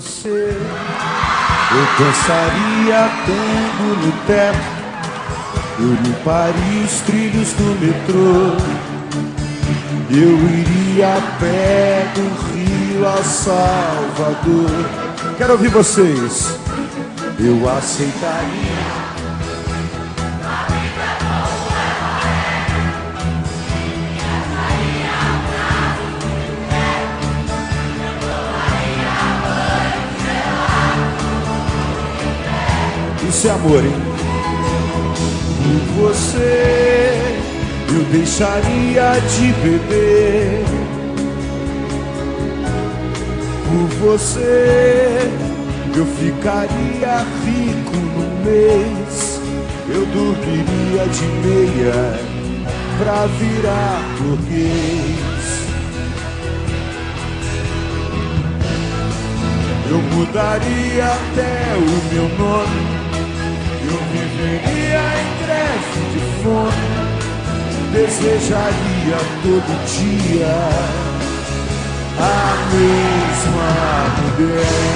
você. Eu dançaria tango no teto, eu limparia os trilhos do metrô, eu iria a pé do Rio a Salvador. Quero ouvir vocês. Eu aceitaria isso é amor, hein? Por você eu deixaria de beber, por você eu ficaria rico no mês, eu dormiria de meia pra virar burguês. Eu mudaria até o meu nome, eu viveria em greve de fome, desejaria todo dia a mesma mulher.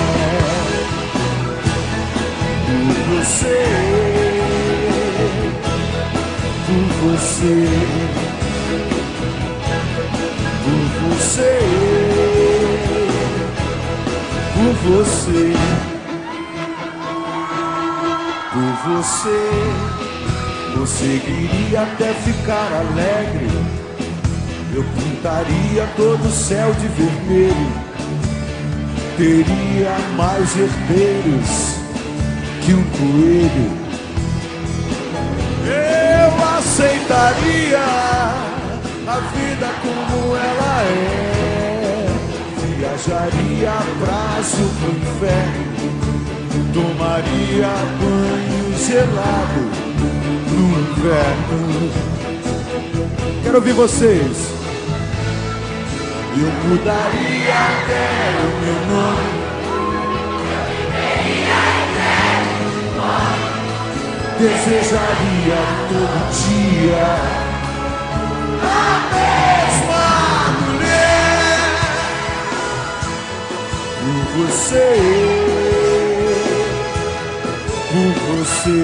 Por você, por você, por você, por você, por você. Conseguiria até ficar alegre, eu pintaria todo o céu de vermelho, teria mais herdeiros que um coelho. Eu aceitaria a vida como ela é, viajaria a prazo pro inferno, tomaria banho gelado no inverno. Quero ouvir vocês. Eu mudaria até o meu nome, desejaria todo dia a mesma mulher. Por você, por você,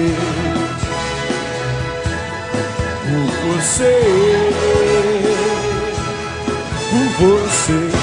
por você, por você.